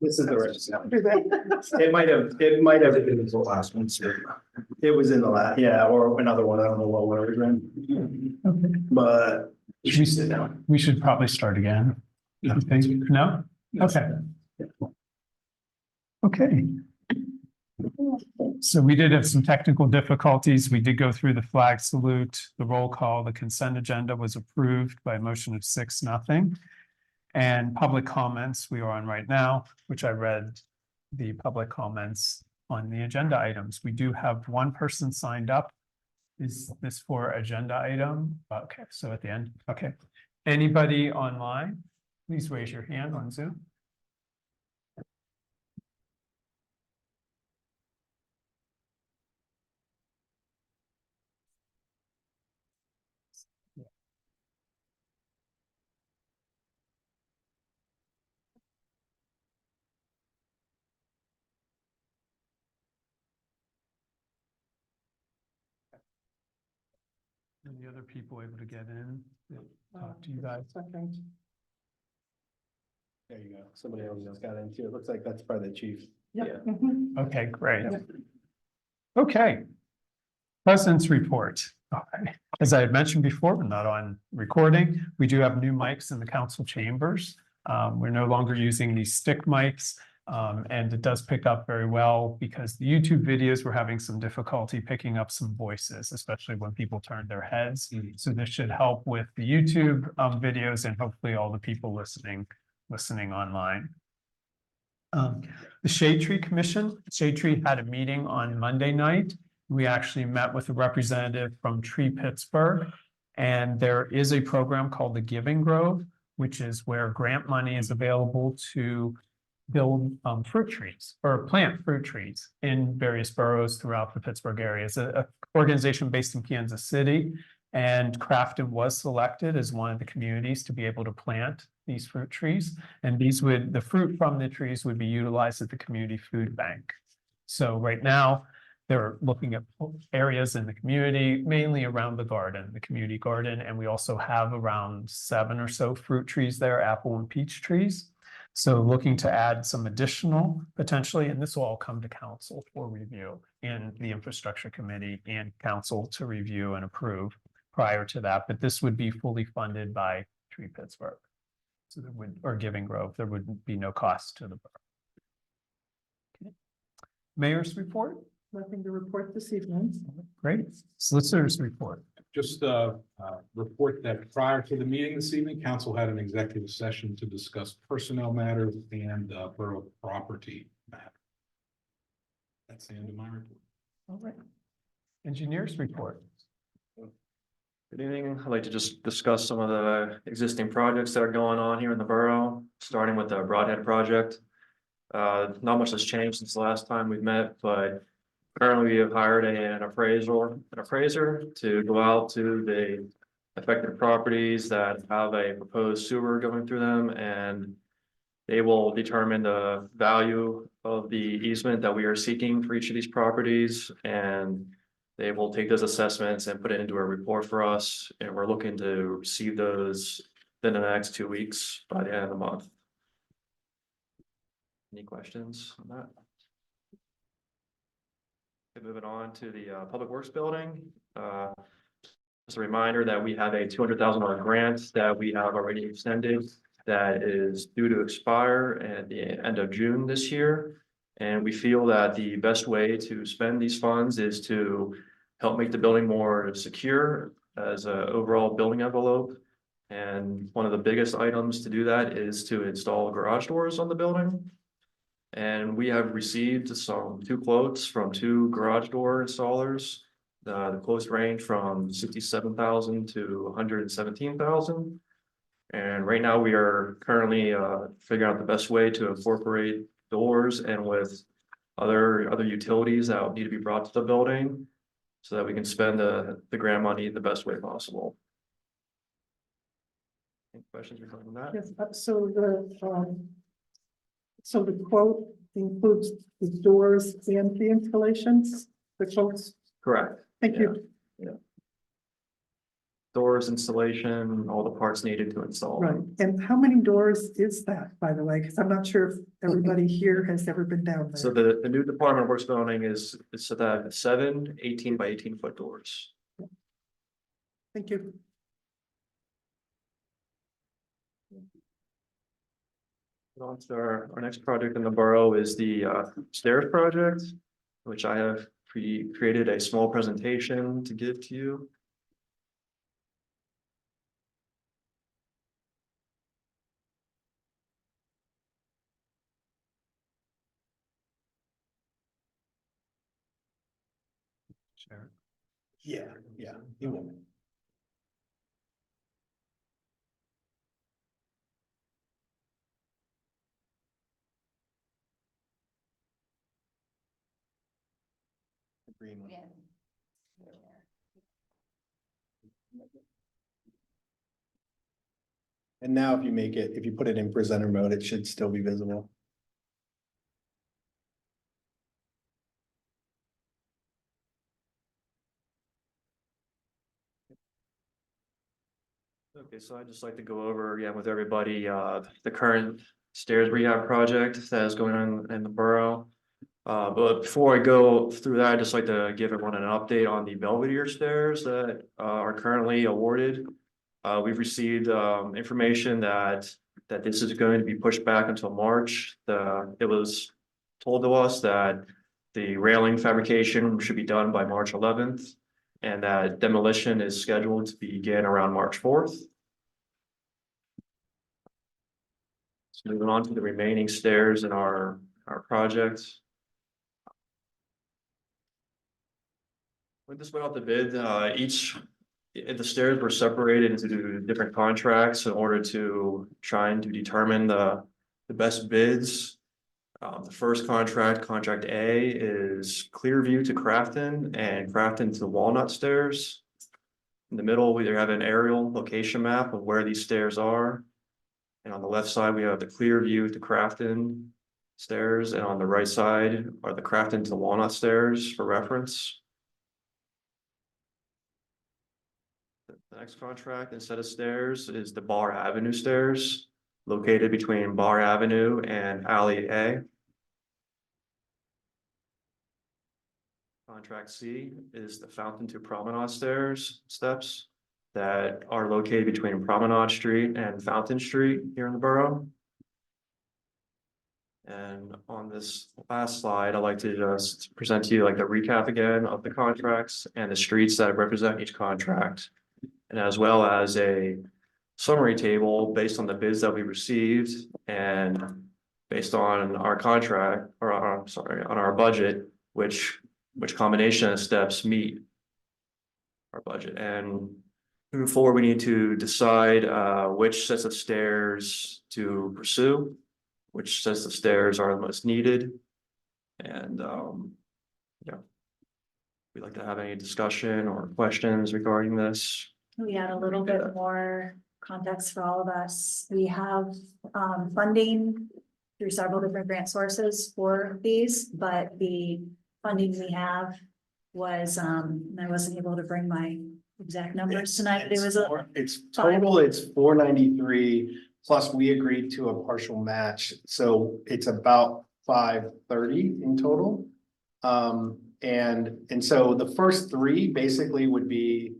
This is the right. Do that. It might have been the last one. It was in the last, yeah, or another one. I don't know what order it's in. Okay. But we should sit down. We should probably start again. You think? No? Okay. Okay. So we did have some technical difficulties. We did go through the flag salute, the roll call, the consent agenda was approved by a motion of 6-0. And public comments we are on right now, which I read the public comments on the agenda items. We do have one person signed up. Is this for agenda item? Okay, so at the end, okay. Anybody online, please raise your hand on Zoom. Any other people able to get in, talk to you guys? There you go. Somebody else just got in too. It looks like that's probably the chief. Yeah. Okay, great. Okay. President's report. Okay. As I had mentioned before, we're not on recording. We do have new mics in the council chambers. We're no longer using these stick mics. And it does pick up very well because the YouTube videos were having some difficulty picking up some voices, especially when people turn their heads. So this should help with the YouTube videos and hopefully all the people listening online. The Shade Tree Commission, Shade Tree had a meeting on Monday night. We actually met with a representative from Tree Pittsburgh, and there is a program called the Giving Grove, which is where grant money is available to build fruit trees or plant fruit trees in various boroughs throughout the Pittsburgh area. It's an organization based in Kansas City, and Crafton was selected as one of the communities to be able to plant these fruit trees. And the fruit from the trees would be utilized at the community food bank. So right now, they're looking at areas in the community, mainly around the community garden. And we also have around 7 or so fruit trees there, apple and peach trees. So looking to add some additional potentially, and this will all come to council for review in the infrastructure committee and council to review and approve prior to that. But this would be fully funded by Tree Pittsburgh. So there would, or Giving Grove, there would be no cost to the borough. Okay. Mayor's report. Nothing to report this evening. Great. Solicitor's report. Just report that prior to the meeting this evening, council had an executive session to discuss personnel matters and borough property matter. That's the end of my report. All right. Engineer's report. Good evening. I'd like to just discuss some of the existing projects that are going on here in the borough, starting with the Broadhead project. Not much has changed since the last time we've met, but currently we have hired an appraiser to go out to the affected properties that have a proposed sewer going through them, and they will determine the value of the easement that we are seeking for each of these properties, and they will take those assessments and put it into a report for us, and we're looking to receive those within the next 2 weeks by the end of the month. Any questions on that? Moving on to the Public Works Building. Just a reminder that we have a $200,000 grant that we have already extended that is due to expire at the end of June this year. And we feel that the best way to spend these funds is to help make the building more secure as an overall building envelope. And one of the biggest items to do that is to install garage doors on the building. And we have received 2 quotes from 2 garage door installers. The quotes range from $67,000 to $117,000. And right now we are currently figuring out the best way to incorporate doors and with other utilities that will need to be brought to the building so that we can spend the grant money the best way possible. Any questions regarding that? Yes, so the quote includes the doors and the installations, the quotes. Correct. Thank you. The doors installation, all the parts needed to install. Right, and how many doors is that, by the way? Because I'm not sure if everybody here has ever been down So there. the new Department of Works building is so that 7 18 by 18 foot doors. Thank you. On to our next project in the borough is the stairs project, which I have created a small presentation to give to you. Share. Yeah, yeah, you will. The green one. And now if you put it in presenter mode, it should still be visible. Okay, so I'd just like to go over again with everybody, the current stairs rehab project that is going on in the borough. But before I go through that, I'd just like to give everyone an update on the Belvedere stairs that are currently awarded. We've received information that this is going to be pushed back until March. It was told to us that the railing fabrication should be done by March 11th. And that demolition is scheduled to begin around March 4th. So moving on to the remaining stairs in our project. When this went out the bid, the stairs were separated into different contracts in order to try and to determine the best bids. The first contract, contract A, is Clearview to Crafton and Crafton to the Walnut Stairs. In the middle, we have an aerial location map of where these stairs are. And on the left side, we have the Clearview to Crafton stairs, and on the right side are the Crafton to the Walnut Stairs for reference. The next contract and set of stairs is the Borough Avenue stairs, located between Borough Avenue and Alley A. Contract C is the Fountain to Promenade steps that are located between Promenade Street and Fountain Street here in the borough. And on this last slide, I'd like to just present to you like the recap again of the contracts and the streets that represent each contract. And as well as a summary table based on the bids that we received and based on our contract, or on our budget, which combination of steps meet our budget. And moving forward, we need to decide which sets of stairs to pursue, which sets of stairs are the most needed. And yeah, we'd like to have any discussion or questions regarding this. We add a little bit more context for all of us. We have funding through several different grant sources for these, but the funding we have was, I wasn't able to bring my exact numbers tonight, but it was It's total, it's 493, plus we agreed to a partial match, so it's about 530 in total. And so the first three basically would be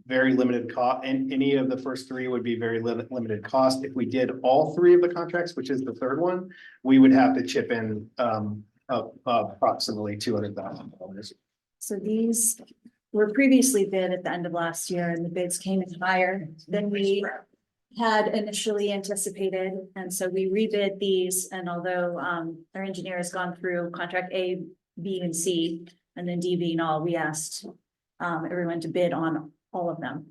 very limited cost, and any of the first three would be very limited cost. If we did all three of the contracts, which is the third one, we would have to chip in approximately $200,000. so these were previously bid at the end of last year, and the bids came in higher than we had initially anticipated. And so we rebid these, and although our engineer has gone through contract A, B, and C, and then D being all, we asked everyone to bid on all of them.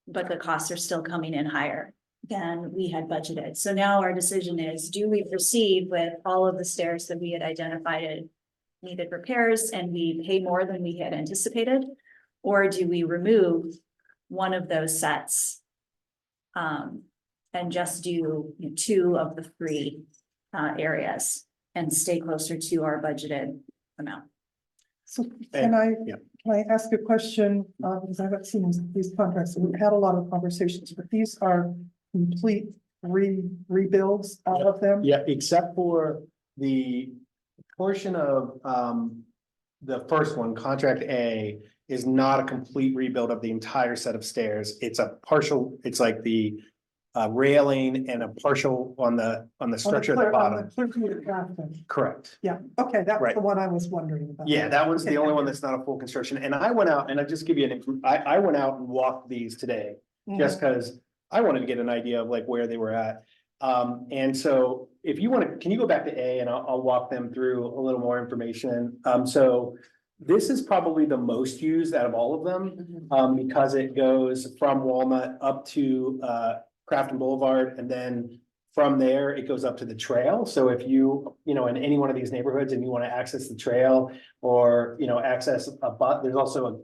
But the costs are still coming in higher than we had budgeted. So now our decision is, do we proceed with all of the stairs that we had identified needed repairs and we pay more than we had anticipated? Or do we remove one of those sets and just do two of the three areas and stay closer to our budgeted amount. So can I, Yeah. can I ask a question? Because I haven't seen these contracts, and we've had a lot of conversations, but these are complete rebuilds, all of them? Yeah, except for the portion of, the first one, contract A, is not a complete rebuild of the entire set of stairs. It's a partial, it's like the railing and a partial on the structure at the bottom. Crafton. Correct. Yeah, okay, that's Right. the one I was wondering about. Yeah, that one's the Okay. only one that's not a full construction. And I went out and I just give you I went out and walked these today. Just because I wanted to get an idea of like where they were at. And so if you want to, can you go back to A and I'll walk them through a little more information? So this is probably the most used out of all of them, because it goes from Walnut up to Crafton Boulevard, and then from there, it goes up to the trail. So if you know, in any one of these neighborhoods and you want to access the trail or, access a there's also a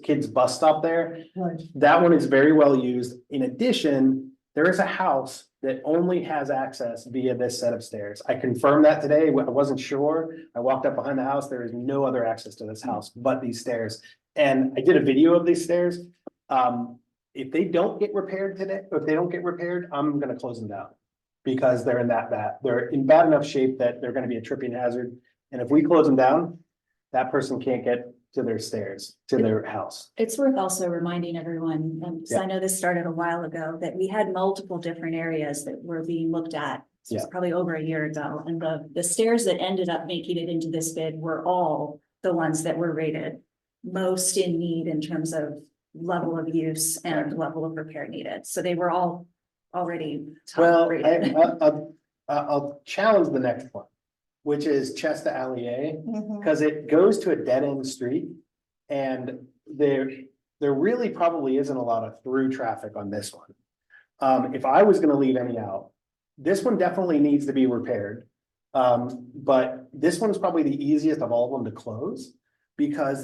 kids bus stop there. Right, That one is very well used. In addition, there is a house that only has access via this set of stairs. I confirmed that today. I wasn't sure. I walked up behind the house. There is no other access to this house but these stairs. And I did a video of these stairs. If they don't get repaired today, or if they don't get repaired, I'm gonna close them down. Because they're in they're in bad enough shape that they're gonna be a tripping hazard. And if we close them down, that person can't get to their stairs, to their house. It's worth also reminding everyone, because I know this started a while ago, that we had multiple different areas that were being looked at. This was probably over a year ago, and the stairs that ended up making it into this bid were all the ones that were rated most in need in terms of level of use and level of repair needed. So they were all already top Well, rated. I'll challenge the next one, which is Chesta Allier. mhm, Because it goes to a dead end street and there really probably isn't a lot of through traffic on this one. If I was gonna leave any out, this one definitely needs to be repaired. But this one is probably the easiest of all of them to close. Because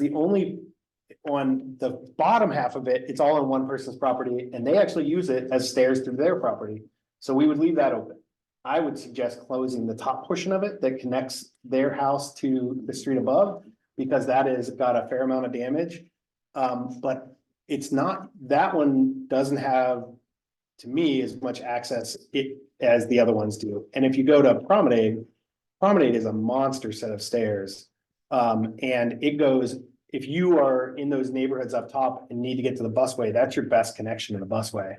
on the bottom half of it, it's all on one person's property and they actually use it as stairs through their property. So we would leave that open. I would suggest closing the top portion of it that connects their house to the street above, because that has got a fair amount of damage. But it's not, that one doesn't have, to me, as much access as the other ones do. And if you go to Promenade is a monster set of stairs. And it goes, if you are in those neighborhoods up top and need to get to the busway, that's your best connection to the busway.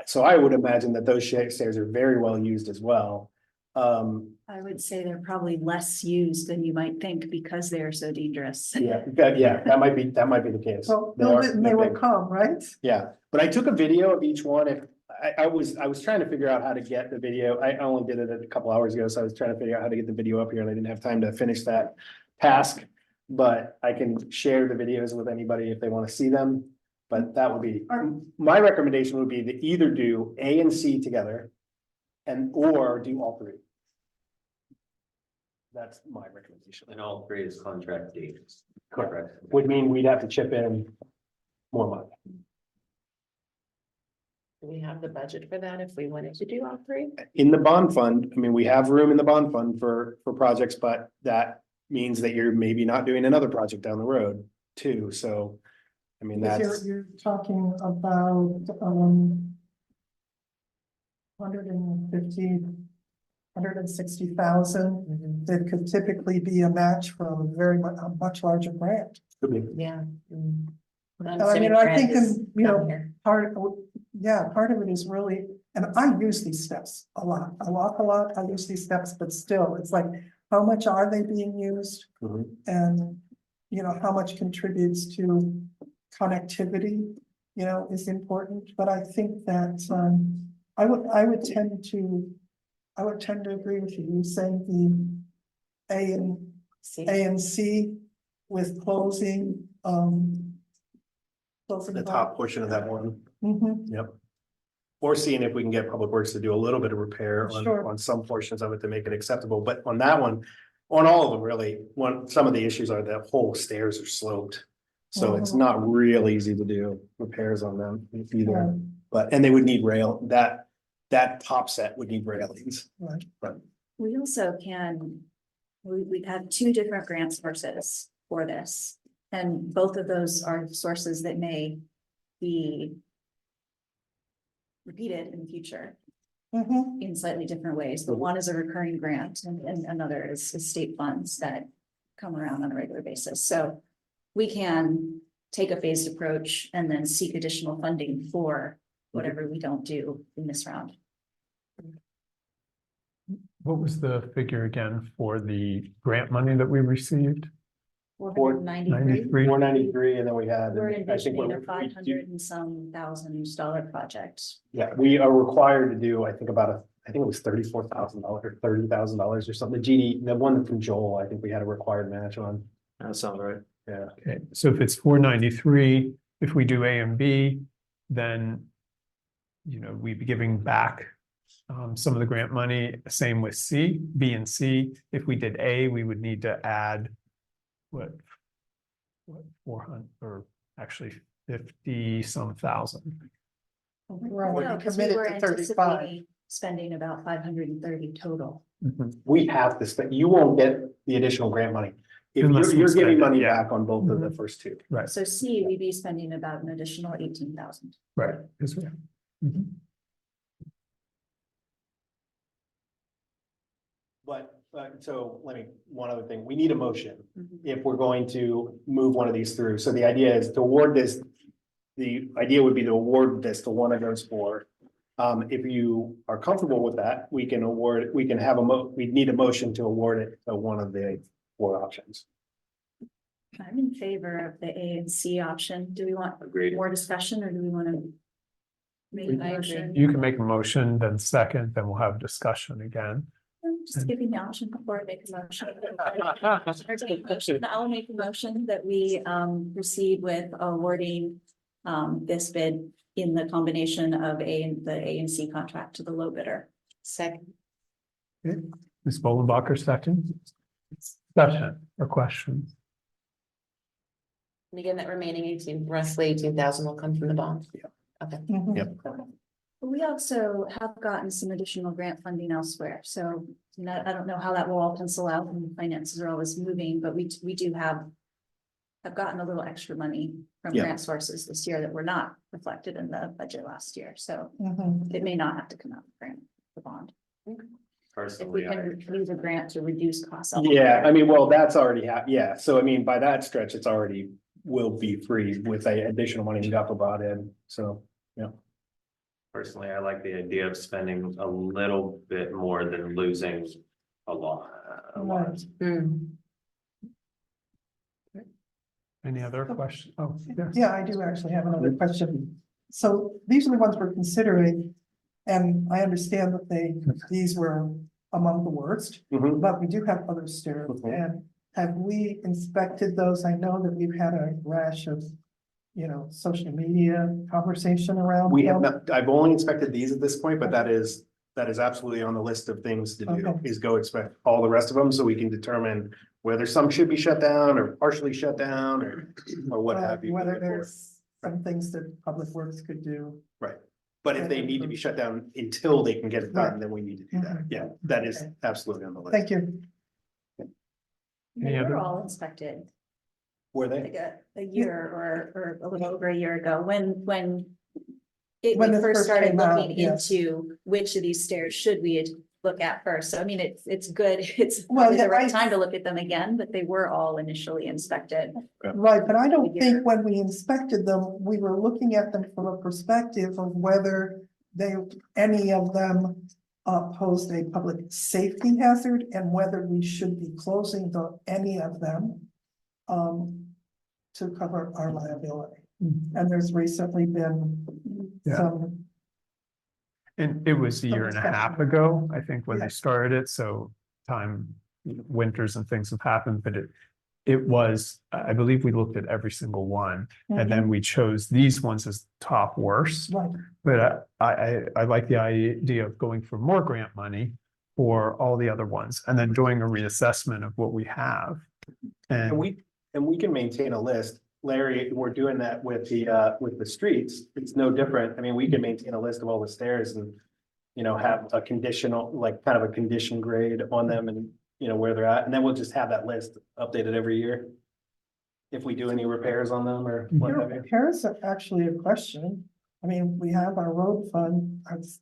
So I would imagine that those stairs are very well used as well. I would say they're probably less used than you might think because they are so dangerous. Yeah, that might be the case. so, They no, are- they will come, right? Yeah, but I took a video of each one. If I was trying to figure out how to get the video. I only did it a couple hours ago, so I was trying to figure out how to get the video up here and I didn't have time to finish that task. But I can share the videos with anybody if they want to see them. But that would be, my recommendation would be to either do A and C together or do all three. That's my recommendation. And all three is contract dates. Correct. Would mean we'd have to chip in more money. Do we have the budget for that if we wanted to do all three? In the bond fund, I mean, we have room in the bond fund for projects, but that means that you're maybe not doing another project down the road too, so. I mean, that's, You're talking about, 150, 160,000. That could typically be a match from a much larger grant. could be. Yeah. I mean, I think, part of it is really, and I use these steps a lot, I use these steps, but still, it's like, how much are they being used? Mhm. And, how much contributes to connectivity, is important, but I think that, I would tend to agree with you, saying the A and C with closing, The top portion of that one, Mhm. yep. Or seeing if we can get Public Works to do a little bit of repair Sure. on some portions of it to make it acceptable, but on that one, on all of them, really, some of the issues are the whole stairs are sloped. So it's Mhm. not real easy to do repairs on them either, Yeah. and they would need that top set would need railings. Right. We also we've had two different grant sources for this. And both of those are sources that may be repeated in the future Mhm. in slightly different ways. But one is a recurring grant and another is state funds that come around on a regular basis. So we can take a phased approach and then seek additional funding for whatever we don't do in this round. What was the figure again for the grant money that we received? 493. 493, and then we had. We're I think envisioning we a do- 500 and some $1,000 project. Yeah, we are required to do, I think I think it was $34,000 or $30,000 or something. The GD, the one from Joel, I think we had a required match on. That sounds right. Yeah. Okay, so if it's 493, if we do A and B, then we'd be giving back some of the grant money, same with C, B and C. If we did A, we would need to add what 400 or actually 50 some thousand. We're No, already 'cause we committed were to 35. anticipating spending about 530 total. We have to spend, you won't get the additional grant money. If Unless we you're spend giving it, money yeah. back on both of the first two. Right, So C, we'd be spending about an additional 18,000. right. Yes, we are. Mhm. But, so one other thing, we need a motion Mhm. if we're going to move one of these through. So the idea is to award this. The idea would be to award this to one of those four. If you are comfortable with that, we can we need a motion to award it to one of the four options. I'm in favor of the A and C option. Do we want Agreed. more discussion or do we want to make a I agree. motion? You can make a motion, then second, then we'll have discussion again. I'm just giving the option before I make a motion. I'll make a motion that we proceed with awarding this bid in the combination of the A and C contract to the low bidder. Second, Ms. Bolenbacher, second. Discussion or questions? and again, that remaining 18, roughly 18,000 will come from the bond. Yeah. Okay. Mhm. Yep. We also have gotten some additional grant funding elsewhere, so I don't know how that will all pencil out, and finances are always moving, but we do have gotten a little extra money from Yeah. grant sources this year that were not reflected in the budget last year, so Mhm. it may not have to come out of grant, the bond. If we Personally, can use a grant to reduce costs. Yeah, I mean, well, that's already yeah, so I mean, by that stretch, it's already will be free with the additional money we got brought in, so, yeah. personally, I like the idea of spending a little bit more than losing a lot. Right. Any other questions? Oh, yes. Yeah, I do actually have another question. So these are the ones we're considering. And I understand that these were among the worst, Mhm. but we do have other stairs. Mhm. And have we inspected those? I know that we've had a rash of, social media conversation around. We have them. not, I've only inspected these at this point, but that is absolutely on the list of things to do, Okay. is go inspect all the rest of them, so we can determine whether some should be shut down or partially shut down or what have you. Whether moving forward. there's some things that Public Works could do. Right, but if they need to be shut down until they can get it done, Right. then we need to do that, Mhm. yeah, that is Okay. absolutely on the list. Thank you. They Any were other- all inspected Were they? like a year or a little over a year ago, when we When this first first started came out, looking yes. into which of these stairs should we look at first. So I mean, it's good. It's Well, probably the yeah, right I- time to look at them again, but they were all initially inspected. Right, but I don't year. think when we inspected them, we were looking at them from a perspective of whether any of them posed a public safety hazard and whether we should be closing any of them to cover our liability. And there's recently been Yeah. some, And it was a year and a half ago, I think, when Yeah. they started it, so winters and things have happened, but it was, I believe we looked at every single one. And then we chose these ones as top worst, right, but I like the idea of going for more grant money for all the other ones, and then doing a reassessment of what we have. And And we can maintain a list, Larry, we're doing that with the streets, it's no different, I mean, we can maintain a list of all the stairs and. Have a conditional, like kind of a condition grade on them and, where they're at, and then we'll just have that list updated every year. if we do any repairs on them or You what know, have you. repairs are actually a question. I mean, we have our road fund, is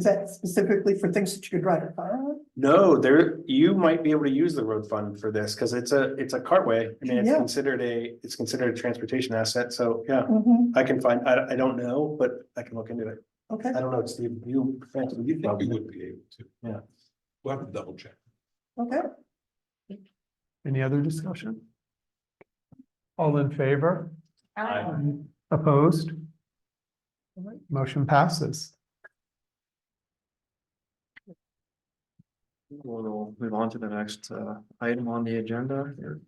that specifically for things that you could drive a car on? No, you might be able to use the road fund for this, because it's a cartway. I mean, Yeah. it's considered a transportation asset, so yeah, Mhm, I can find, I don't know, but I can look into it. okay, I don't know, Steve, you We probably would be able to. Yeah. We'll have to double check. okay. Any other discussion? All in favor? Aye. Opposed? All right, motion passes. We'll move on to the next item on the agenda here.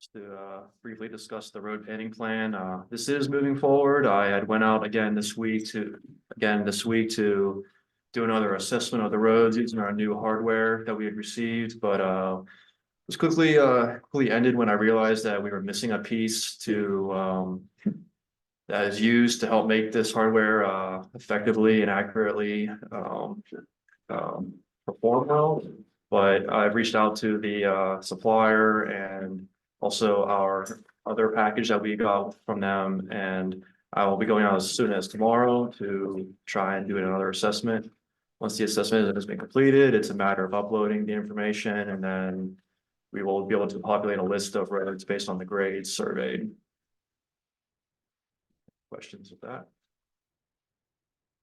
Just to briefly discuss the road painting plan. This is moving forward. I had went out again this week to do another assessment of the roads using our new hardware that we had received, but it was quickly ended when I realized that we were missing a piece to that is used to help make this hardware effectively and accurately perform well. But I've reached out to the supplier and also our other package that we got from them, and I will be going out as soon as tomorrow to try and do another assessment. Once the assessment has been completed, it's a matter of uploading the information, and then we will be able to populate a list of roads based on the grades surveyed. Questions with that?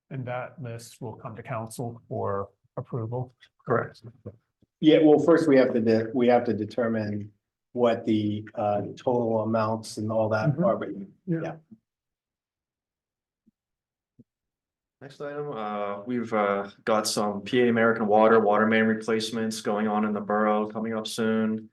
And that list will come to council for approval. Correct. Yeah, well, first we have to determine what the total amounts and all that Mhm. are, but Yeah. Next item, we've got some PA American water main replacements going on in the borough coming up soon.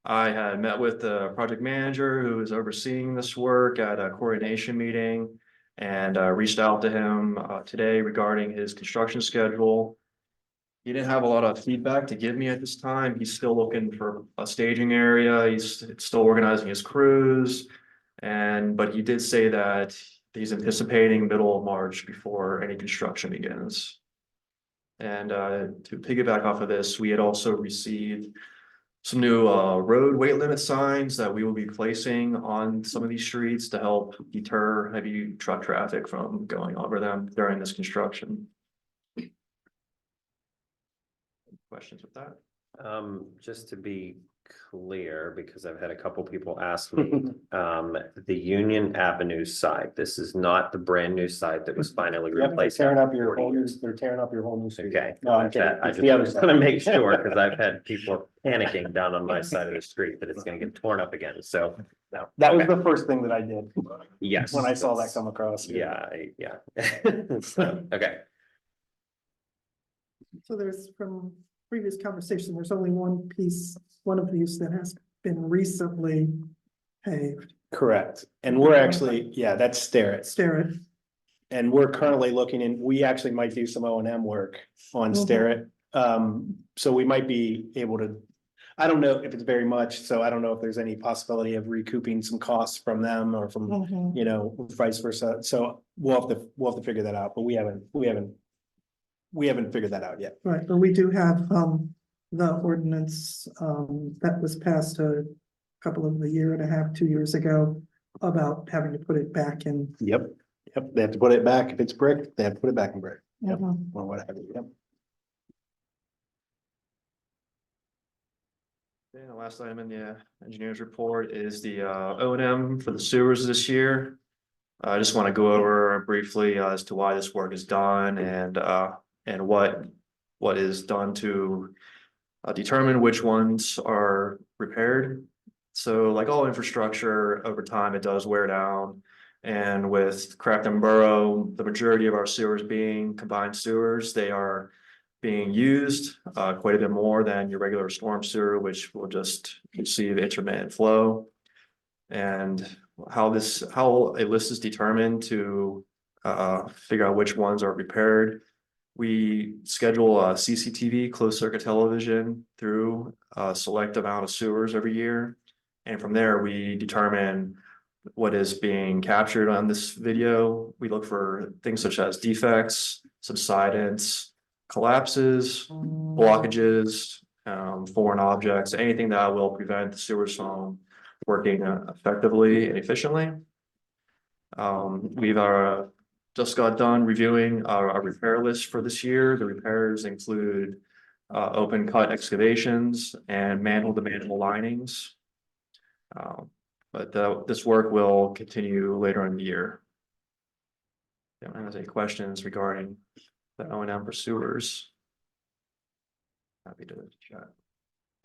I had met with the project manager who is overseeing this work at a coordination meeting and reached out to him today regarding his construction schedule. He didn't have a lot of feedback to give me at this time. He's still looking for a staging area. He's still organizing his crews. But he did say that he's anticipating middle of March before any construction begins. And to piggyback off of this, we had also received some new road weight limit signs that we will be placing on some of these streets to help deter heavy truck traffic from going over them during this construction. Questions with that? Just to be clear, because I've had a couple people ask me, the Union Avenue site, this is not the brand new site that was finally Yep, they're replaced. tearing after up your 40 whole new, years. they're tearing up your whole new street. Okay, No, I'm kidding. I It's the other just side. want to make sure, because I've had people panicking down on my side of the street that it's gonna get torn up again, so, no. That was Okay. the first thing that I did. Yes. When I saw that that's- come across. Yeah, yeah. So, okay, So there's, from previous conversation, there's only one of these that has been recently paved. Correct. And we're actually, yeah, that's Starrett. Starrett, And we're currently looking in, we actually might do some O&M work on Mhm. Starrett. So we might be able to, I don't know if it's very much, so I don't know if there's any possibility of recouping some costs from them or from, Mhm. you know, vice versa. So we'll have to figure that out, but we haven't figured that out yet. Right, but we do have, the ordinance, that was passed a year and a half, 2 years ago, about having to put it back in. Yep, they have to put it back. If it's brick, they have to put it back in brick. Yep. Mhm. Or what have you, yep. Okay, the last item in the engineer's report is the O&M for the sewers this year. I just want to go over briefly as to why this work is done and what is done to determine which ones are repaired. So like all infrastructure, over time, it does wear down. And with Crafton Borough, the majority of our sewers being combined sewers, they are being used quite a bit more than your regular storm sewer, which will just receive intermittent flow. And how a list is determined to figure out which ones are repaired. We schedule a CCTV, closed circuit television, through a select amount of sewers every year. And from there, we determine what is being captured on this video. We look for things such as defects, subsidence, collapses, blockages, foreign objects, anything that will prevent the sewers from working effectively and efficiently. We've just got done reviewing our repair list for this year. The repairs include open cut excavations and manhole to manhole linings. But this work will continue later in the year. If anyone has any questions regarding the O&M for sewers? Happy to chat.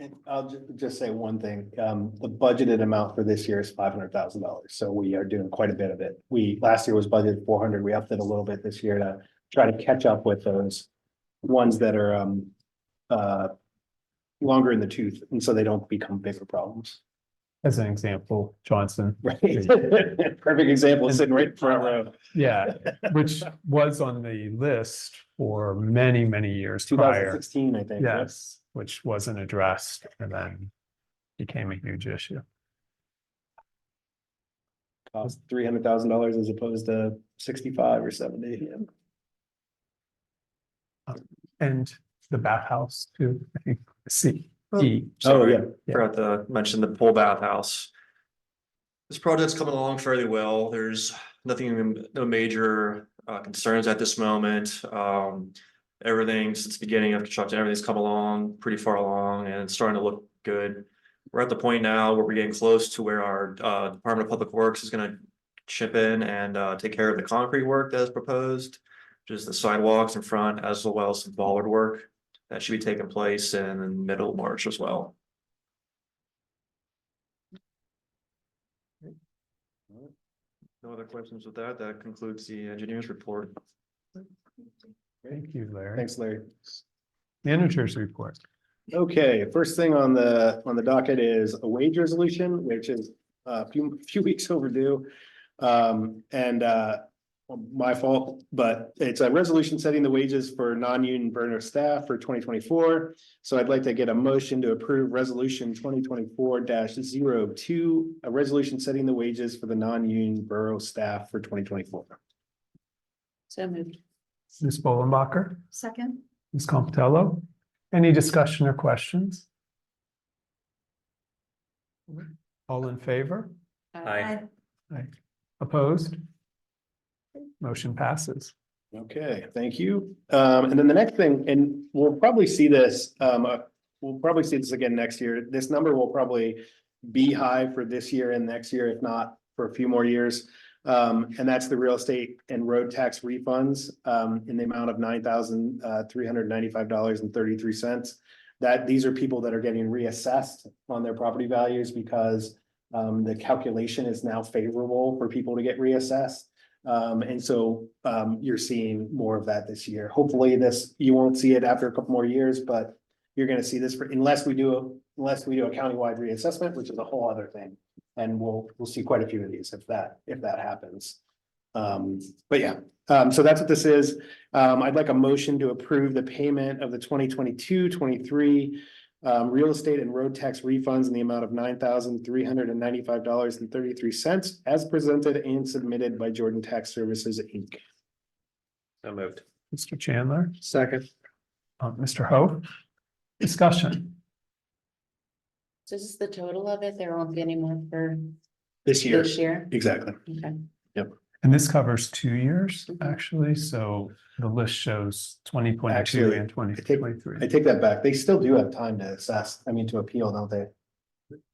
And I'll just say one thing, the budgeted amount for this year is $500,000, so we are doing quite a bit of it. Last year was budgeted 400, we upped it a little bit this year to try to catch up with those ones that are longer in the tooth, and so they don't become bigger problems. As an example, Johnson. Right, perfect example, sitting right in front row. Yeah, which was on the list for many, many years prior. 2016, I think. Yes, which wasn't addressed and then became a huge issue. Cost $300,000 as opposed to 65 or 70. And the bathhouse too, I think, C. Well- E. Oh, yeah. Forgot to mention the pool bathhouse. This project's coming along fairly well. There's no major concerns at this moment. Everything since the beginning of construction, everything's come along pretty far along and it's starting to look good. We're at the point now where we're getting close to where our Department of Public Works is gonna chip in and take care of the concrete work that is proposed. Which is the sidewalks in front as well as some bollard work that should be taking place in the middle of March as well. No other questions with that. That concludes the engineer's report. Thank you, Larry. Thanks, Larry. Managers report. Okay, first thing on the docket is a wage resolution, which is a few weeks overdue. My fault, but it's a resolution setting the wages for non-union burner staff for 2024. So I'd like to get a motion to approve resolution 2024-02, a resolution setting the wages for the non-union borough staff for 2024. So moved. Ms. Bolenbacher, Second. Ms. Compitello, any discussion or questions? All in favor? Aye. Opposed? Motion passes. Okay, thank you. And then the next thing, and we'll probably see this, again next year. This number will probably be high for this year and next year, if not for a few more years. And that's the real estate and road tax refunds in the amount of $9,395.33. That these are people that are getting reassessed on their property values because the calculation is now favorable for people to get reassessed. And so you're seeing more of that this year. Hopefully you won't see it after a couple more years, but you're going to see this unless we do a countywide reassessment, which is a whole other thing. And we'll see quite a few of these if that happens. But yeah, so that's what this is. I'd like a motion to approve the payment of the 2022-23 real estate and road tax refunds in the amount of $9,395.33 as presented and submitted by Jordan Tax Services, Inc. So moved. Mr. Chandler, Second. Mr. Ho, discussion. So this is the total of it? There won't be any more for This year, this year? exactly. Okay. And this covers 2 years, actually, so the list shows 2022 Actually, and 2023. I take that back. They still do have time to to appeal, don't they?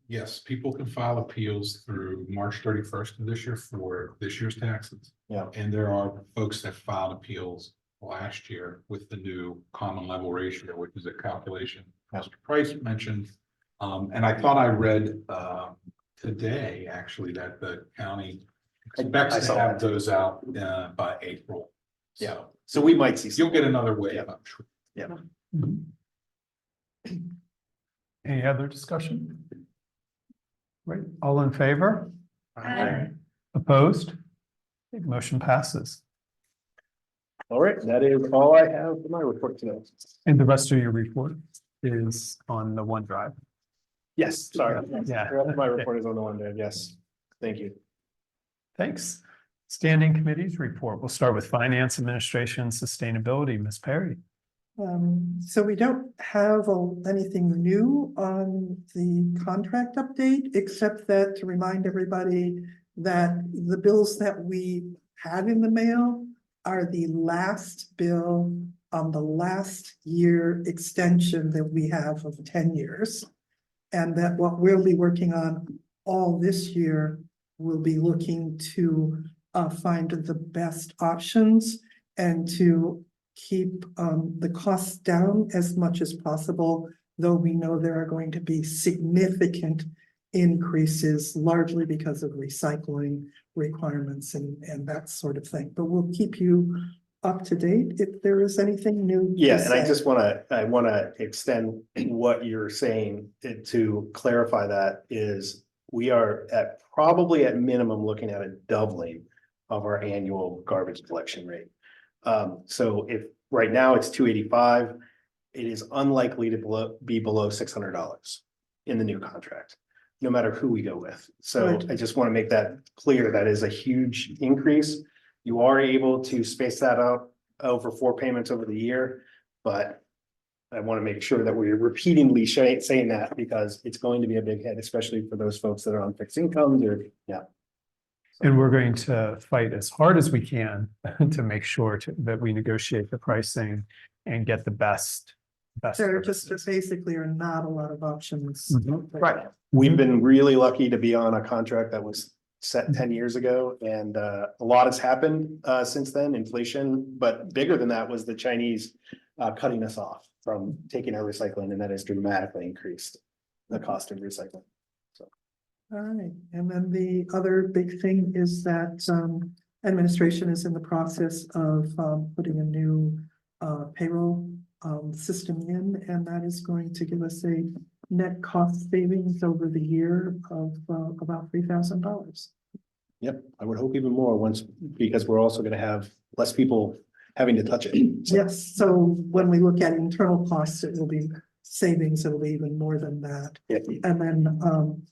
Yes, people can file appeals through March 31st of this year for this year's taxes. Yeah. And there are folks that filed appeals last year with the new common level ratio, which is a calculation Mr. Price mentioned. And I thought I read today, actually, that the county I expects to saw have that. those out by April. Yeah. So So we might see. you'll get another wave, I'm sure. Mhm. Any other discussion? Right, all in favor? Aye. Opposed? Motion passes. All right, that is all I have for my report today. And the rest of your report is on the OneDrive. Yes, sorry. Yeah. My report is on the one there. Yes, thank you. Thanks. Standing committees report. We'll start with Finance, Administration, Sustainability. Ms. Perry. So we don't have anything new on the contract update, except that to remind everybody that the bills that we had in the mail are the last bill on the last year extension that we have of 10 years. And that what we'll be working on all this year will be looking to find the best options and to keep the costs down as much as possible, though we know there are going to be significant increases, largely because of recycling requirements and that sort of thing. But we'll keep you up to date if there is anything new. to Yeah, and I say. just wanna extend what you're saying to clarify that is we are probably at minimum looking at a doubling of our annual garbage collection rate. So if right now it's 285, it is unlikely to be below $600 in the new contract, no matter who we go with. So Right. I just want to make that clear. That is a huge increase. You are able to space that out over 4 payments over the year, but I want to make sure that we're repeatedly saying that because it's going to be a big hit, especially for those folks that are on fixed incomes or, yeah. And we're going to fight as hard as we can to make sure that we negotiate the pricing and get the best. There just services. basically are not a lot of options. Mhm. Right. We've been really lucky to be on a contract that was set 10 years ago and a lot has happened since then, inflation, but bigger than that was the Chinese cutting us off from taking our recycling, and that has dramatically increased the cost of recycling. All right, and then the other big thing is that administration is in the process of putting a new payroll system in, and that is going to give us a net cost savings over the year of about $3,000. Yep, I would hope even more because we're also gonna have less people having to touch it. So, Yes, so when we look at internal costs, it will be savings, it'll be even more than that. yeah. And then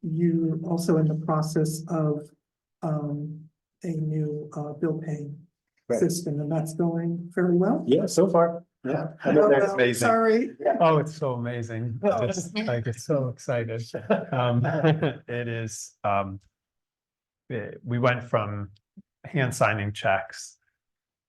you also in the process of a new bill paying Right. system, and that's going very well. Yeah, so far, yeah. I Oh, know well, that's amazing. Sorry. Oh, it's so amazing. I get so excited. It is, we went from hand signing checks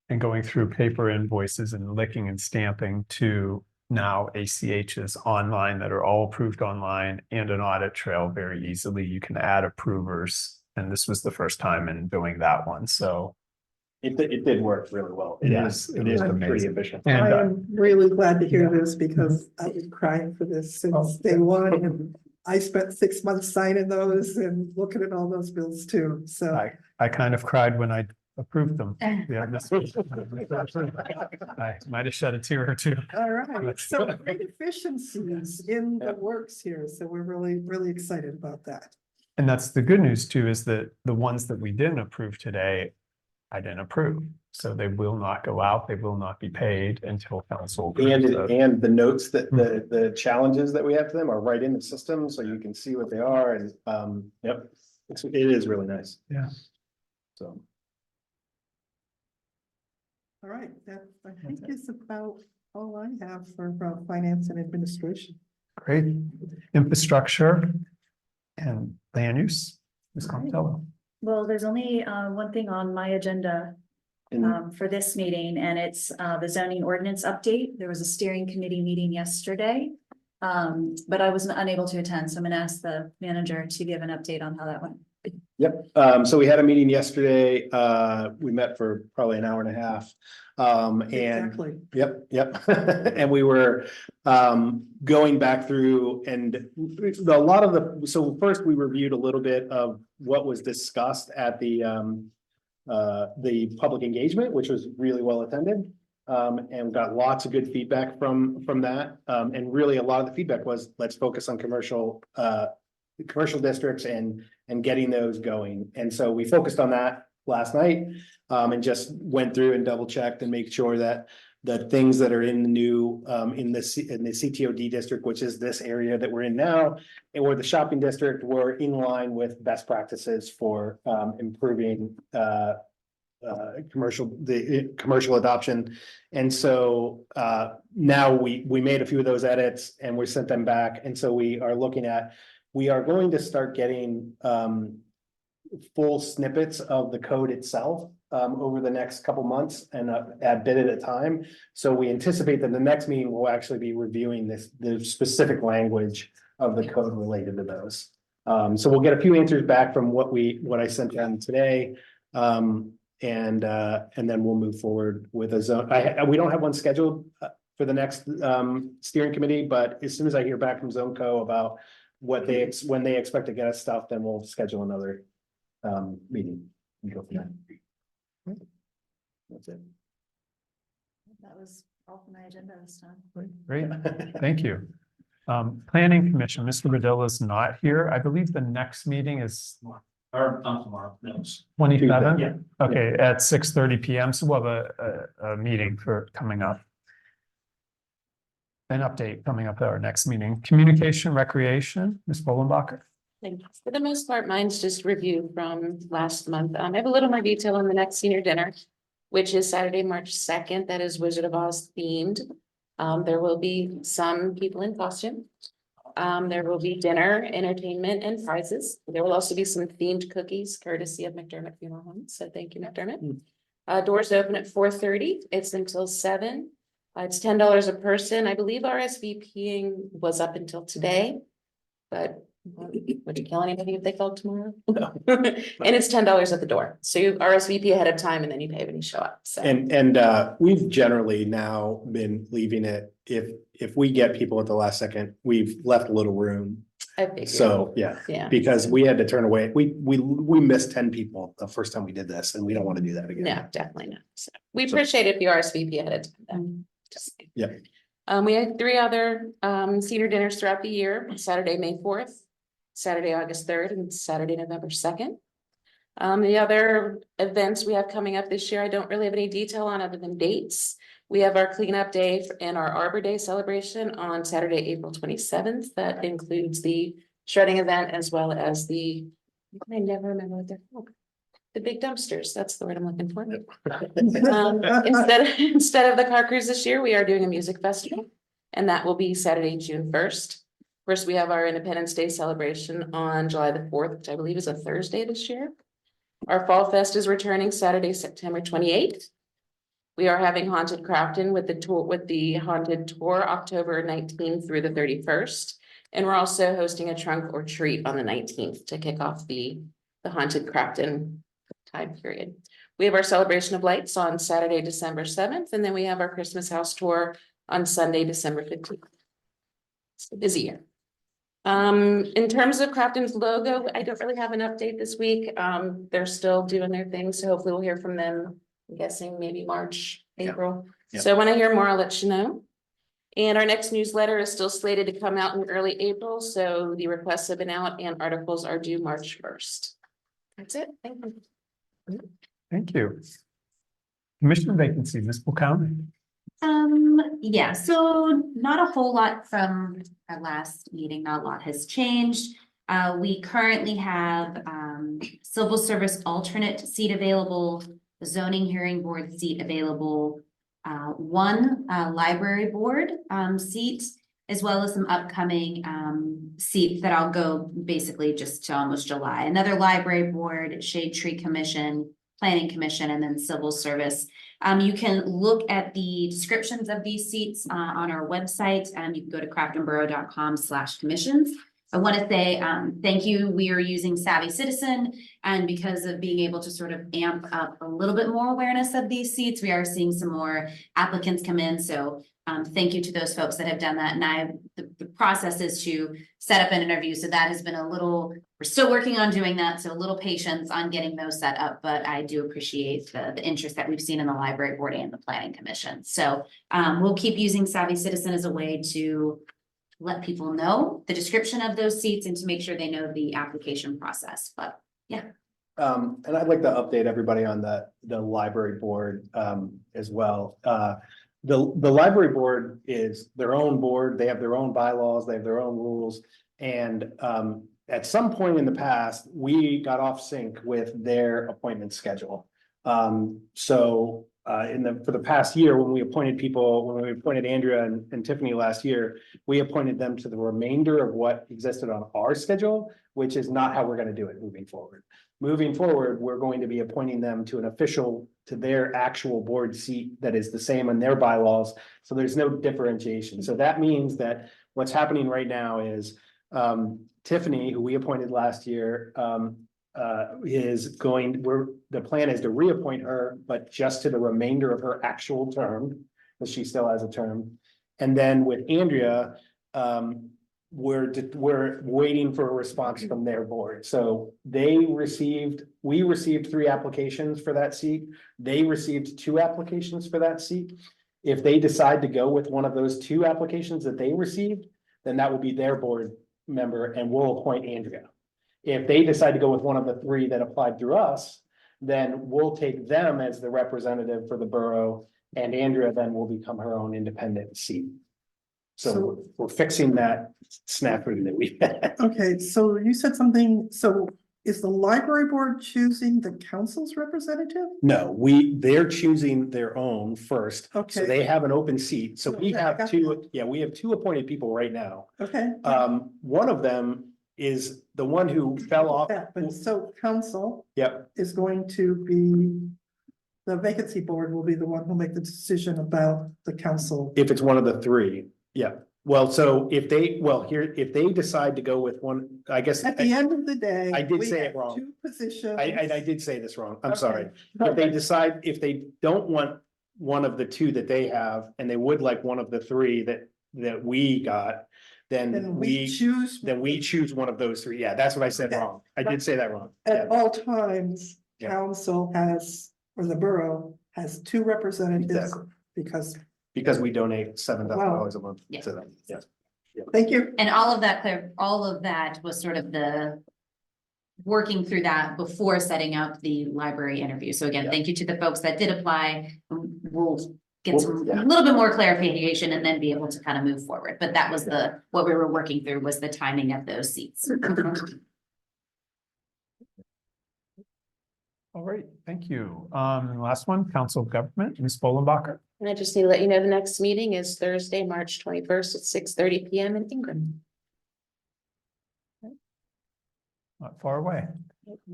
and going through paper invoices and licking and stamping to now ACHs online that are all approved online and an audit trail very easily. You can add approvers. And this was the first time in doing that one. So It did work really well. Yes, It it is was pretty amazing. efficient. And I am really glad to hear this because I've been crying for this since day one. And I spent 6 months signing those and looking at all those bills too, so. I kind of cried when I approved them. Yeah, I might have shed a tear or two. All right, so great efficiencies in the works here, so we're really, really excited about that. And that's the good news too, is that the ones that we didn't approve today, I didn't approve. So they will not go out, they will not be paid until council. approves it. And the notes that the challenges that we have to them are right in the system, so you can see what they are and yep, it is really nice. Yeah. So. All right, that I think is about all I have for finance and administration. Great. Infrastructure and land use. Ms. Costello. Well, there's only one thing on my agenda And for this meeting, and it's the zoning ordinance update. There was a steering committee meeting yesterday. But I was unable to attend, so I'm gonna ask the manager to give an update on how that went. yep, so we had a meeting yesterday, we met for probably an hour and a half. And Exactly. Yep. And we were going back through and a lot of so first we reviewed a little bit of what was discussed at the public engagement, which was really well attended. And got lots of good feedback from that. And really a lot of the feedback was, let's focus on commercial districts and getting those going. And so we focused on that last night and just went through and double checked and make sure that the things that are in the new, in the CTOD district, which is this area that we're in now, or the shopping district, were in line with best practices for, improving, commercial adoption. And so, now we made a few of those edits and we sent them back. And so we are going to start getting, full snippets of the code itself, over the next couple months and a bit at a time. So we anticipate that the next meeting will actually be reviewing the specific language of the code related to those. So we'll get a few answers back from what I sent them today. And then we'll move forward with a zone. We don't have one scheduled for the next steering committee, but as soon as I hear back from ZoneCo about when they expect to get us stuff, then we'll schedule another meeting. And go from there. That's it. That was all for my agenda this time. Great, thank you. Planning Commission, Mr. Badilla is not here. I believe the next meeting is Or tomorrow, no. 27th. Yeah. Okay, at 6:30 PM. So we'll have a meeting coming up. An update coming up at our next meeting. Communication, recreation, Ms. Bolenbacher. Thanks. For the most part, mine's just review from last month. I have a little more detail on the next senior dinner, which is Saturday, March 2nd. That is Wizard of Oz themed. There will be some people in costume. There will be dinner, entertainment, and prizes. There will also be some themed cookies courtesy of McDermott Funeral Home. So thank you, McDermott. Doors open at 4:30. It's until 7. It's $10 a person. I believe RSVPing was up until today. But would you kill anybody if they called tomorrow? No. And it's $10 at the door. So you RSVP ahead of time and then you pay when you show up. So And we've generally now been leaving it, if we get people at the last second, we've left a little room. I figured. So, yeah, Yeah. because we had to turn away, we missed 10 people the first time we did this, and we don't want to do that again. No, definitely not. So we appreciate if you RSVP ahead of time. Just saying. Yeah. We have 3 other senior dinners throughout the year: Saturday, May 4th, Saturday, August 3rd, and Saturday, November 2nd. The other events we have coming up this year, I don't really have any detail on other than dates. We have our cleanup day and our Arbor Day celebration on Saturday, April 27th. That includes the shredding event as well as I never remember what they're called. The big dumpsters, that's the word I'm looking for. Instead of the car cruise this year, we are doing a music festival, and that will be Saturday, June 1st. First, we have our Independence Day celebration on July the 4th, which I believe is a Thursday this year. Our Fall Fest is returning Saturday, September 28th. We are having Haunted Crafton with the Haunted Tour October 19th through the 31st. And we're also hosting a trunk or treat on the 19th to kick off the Haunted Crafton time period. We have our Celebration of Lights on Saturday, December 7th, and then we have our Christmas House Tour on Sunday, December 15th. It's a busy year. In terms of Crafton's logo, I don't really have an update this week. They're still doing their thing, so hopefully we'll hear from them, I'm guessing maybe March, April. Yeah. So when I hear more, I'll let you know. And our next newsletter is still slated to come out in early April, so the requests have been out and articles are due March 1st. That's it. Thank you. Thank you. Commission vacancy, Ms. Buchanan. Yeah, so not a whole lot from our last meeting, not a lot has changed. We currently have civil service alternate seat available, the zoning hearing board seat available, one library board seat, as well as some upcoming seats that I'll go basically just to almost July. Another library board, shade tree commission, planning commission, and then civil service. You can look at the descriptions of these seats on our website, and you can go to craftonborough.com/commissions. I want to say thank you. We are using Savvy Citizen, and because of being able to sort of amp up a little bit more awareness of these seats, we are seeing some more applicants come in. So thank you to those folks that have done that. And the process is to set up an interview. So that has been we're still working on doing that. So a little patience on getting those set up, but I do appreciate the interest that we've seen in the library board and the planning commission. So we'll keep using Savvy Citizen as a way to let people know the description of those seats and to make sure they know the application process, but yeah. And I'd like to update everybody on the library board as well. the library board is their own board, they have their own bylaws, they have their own rules. And at some point in the past, we got off sync with their appointment schedule. So for the past year, when we appointed people, when we appointed Andrea and Tiffany last year, we appointed them to the remainder of what existed on our schedule, which is not how we're gonna do it moving forward. Moving forward, we're going to be appointing them to to their actual board seat that is the same in their bylaws. So there's no differentiation. So that means that what's happening right now is Tiffany, who we appointed last year, the plan is to reappoint her, but just to the remainder of her actual term, because she still has a term. And then with Andrea, we're waiting for a response from their board. So we received 3 applications for that seat. They received 2 applications for that seat. If they decide to go with one of those 2 applications that they received, then that will be their board member and we'll appoint Andrea. If they decide to go with one of the 3 that applied through us, then we'll take them as the representative for the borough, and Andrea then will become her own independent seat. So we're fixing that snafu that we had. Okay, so you said something, so is the library board choosing the council's representative? No, they're choosing their own first. So Okay. they have an open seat. So we Okay, I have got 2, we have 2 appointed people right now. Okay. One of them is the one who fell off. Yeah, but so council Yep, is going to be, the vacancy board will be the one who'll make the decision about the council. if it's one of the 3, yeah. Well, so if they decide to go with one, I guess. At the end of the day. I did we say it have wrong. 2 positions. I did say this wrong. I'm Okay. sorry. If they don't want one of the 2 that they have, and they would like one of the 3 that we got, Then we choose. we choose one of those 3. Yeah, that's what I said Okay. wrong. I did say that wrong. At Yeah. all times, Yeah. council has, or the borough has 2 representatives Exactly. because, We donate $7,000 a month Yeah. to them. Yes. thank you. And all of that was sort of the working through that before setting up the library interview. So again, Yeah. thank you to the folks that did apply. We'll get some, Yeah. a little bit more clarification and then be able to kind of move forward. But that was what we were working through was the timing of those seats. All right, thank you. Last one, Council of Government, Ms. Bolenbacher. And I just need to let you know, the next meeting is Thursday, March 21st at 6:30 PM in Ingram. Not far away.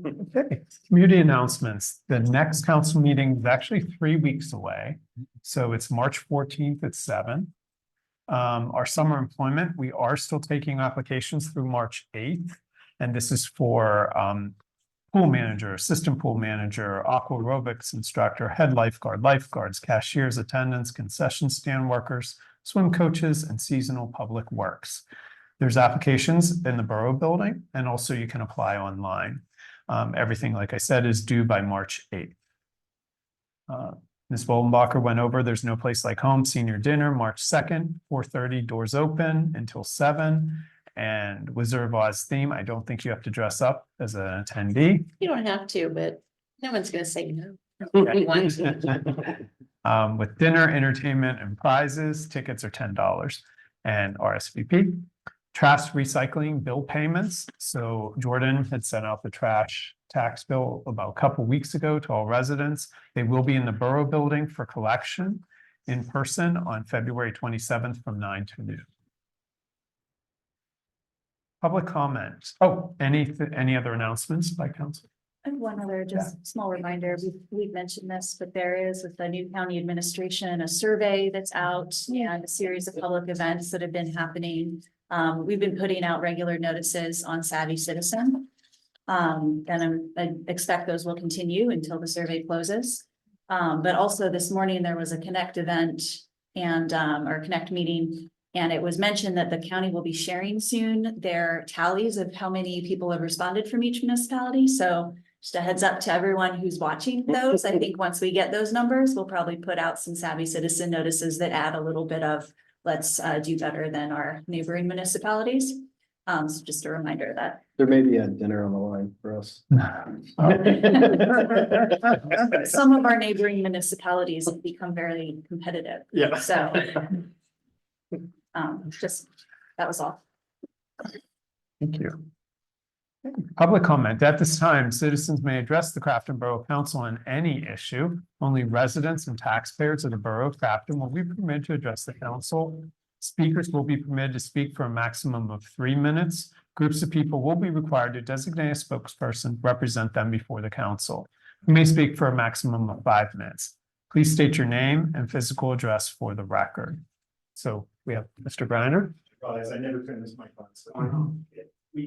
Okay, community announcements. The next council meeting is actually 3 weeks away. So it's March 14th at 7. Our summer employment, we are still taking applications through March 8th. And this is for pool manager, assistant pool manager, aqua aerobics instructor, head lifeguard, lifeguards, cashiers, attendants, concession stand workers, swim coaches, and seasonal public works. There's applications in the Borough building, and also you can apply online. Everything, like I said, is due by March 8th. Ms. Bolenbacher went over, there's no place like home, senior dinner, March 2nd, 4:30, doors open until 7. And Wizard of Oz theme, I don't think you have to dress up as an attendee. You don't have to, but no one's gonna say no. With dinner, entertainment, and prizes, tickets are $10 and RSVP. Trash recycling bill payments. So Jordan had sent out the trash tax bill about a couple weeks ago to all residents. They will be in the Borough building for collection in person on February 27th from 9 to noon. Public comment. Oh, any other announcements by council? I have one other just small reminder. We've mentioned this, but there is with the new county administration, a survey that's out and a series of public events that have been happening. We've been putting out regular notices on Savvy Citizen. And I expect those will continue until the survey closes. But also this morning, there was a Connect event and or Connect meeting. And it was mentioned that the county will be sharing soon their tallies of how many people have responded from each municipality. So just a heads up to everyone who's watching those. I think once we get those numbers, we'll probably put out some Savvy Citizen notices that add a little bit of let's do better than our neighboring municipalities. So just a reminder that There may be a dinner on the line for us. some of our neighboring municipalities have become very competitive. Yeah. So just, that was all. Thank you. Public comment. At this time, citizens may address the Crafton Borough Council on any issue. Only residents and taxpayers of the Borough of Crafton will be permitted to address the council. Speakers will be permitted to speak for a maximum of 3 minutes. Groups of people will be required to designate a spokesperson to represent them before the council. You may speak for a maximum of 5 minutes. Please state your name and physical address for the record. So we have Mr. Griner. I never turned this mic on, so. We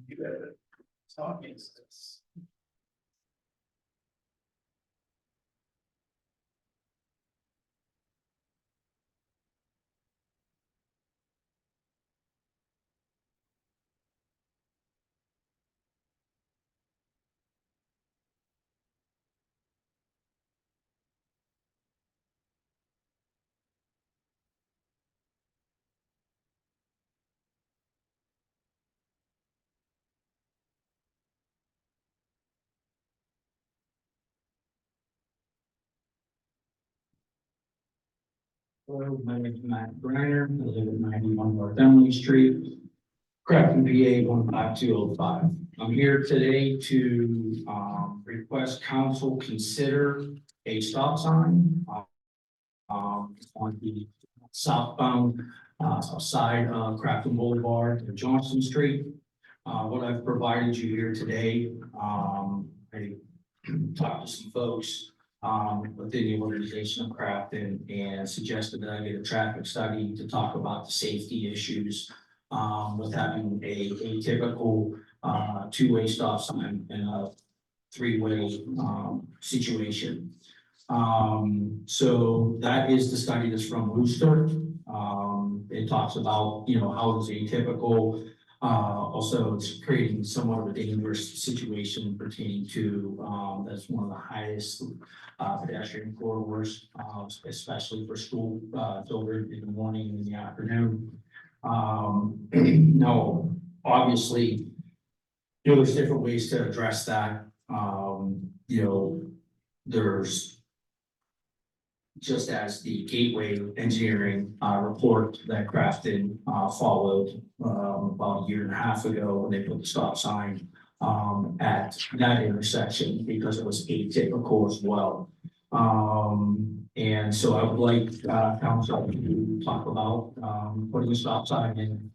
do that. Talking. Hello, my name is Matt Briner, I live at 91 North Emily Street, Crafton, PA 15205. I'm here today to request council consider a stop sign on the southbound side of Crafton Boulevard and Johnson Street. What I've provided you here today, I talked to some folks within the organization of Crafton and suggested that I get a traffic study to talk about the safety issues with having a typical two-way stop sign and a three-way situation. So that is the study that's from Worcester. It talks about, you know, how is atypical. Also, it's creating somewhat of a dangerous situation pertaining to that's one of the highest pedestrian corridors, especially for school children in the morning and in the afternoon. No, obviously, you know, there's different ways to address that. You know, there's just as the Gateway Engineering report that Crafton followed about a year and a half ago when they put the stop sign at that intersection because it was atypical as well. And so I would like council to talk about putting a stop sign in.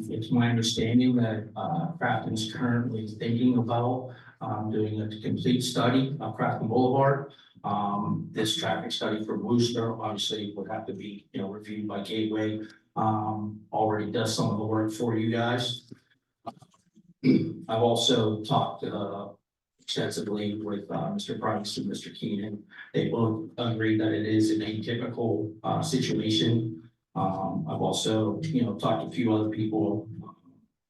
It's my understanding that Crafton is currently thinking about doing a complete study of Crafton Boulevard. This traffic study for Worcester obviously would have to be, you know, reviewed by Gateway. Already does some of the work for you guys. I've also talked extensively with Mr. Price and Mr. Keenan. They both agree that it is an atypical situation. I've also, you know, talked to a few other people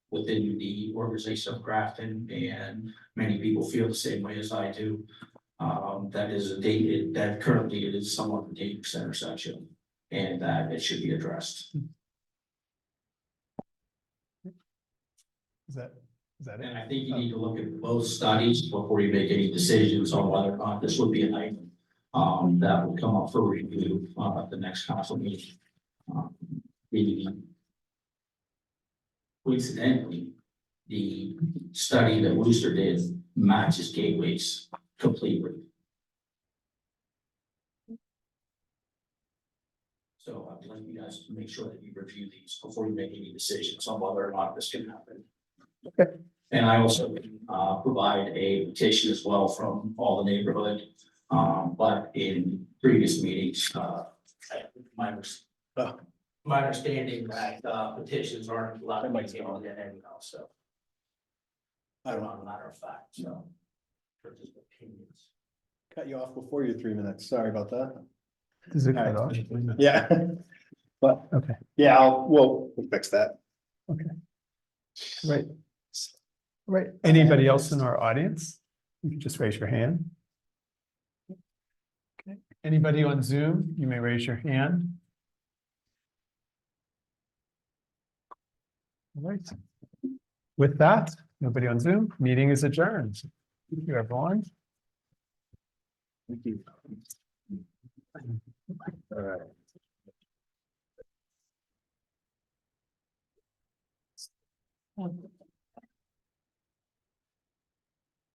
within the organization of Crafton, and many people feel the same way as I do. That is that currently it is somewhat a dangerous intersection, and that it should be addressed. Is that And it? I think you need to look at both studies before you make any decisions on whether or not this would be an item that will come up for review at the next council meeting. Coincidentally, the study that Worcester did matches Gateway's completely. So I'd like you guys to make sure that you review these before you make any decisions on whether or not this can happen. Okay. And I also provide a petition as well from all the neighborhood. But in previous meetings, my understanding that petitions aren't allowed to be on the end now, so. I don't know, a matter of fact, so. For just opinions. Cut you off before your 3 minutes. Sorry about that. Does it cut All off? Yeah. But Okay, yeah, we'll fix that. right. Right. Anybody else in our audience? You can just raise your hand. Okay. Anybody on Zoom, you may raise your hand. All right. With that, nobody on Zoom, meeting is adjourned. Thank you, everyone. Thank you. All right.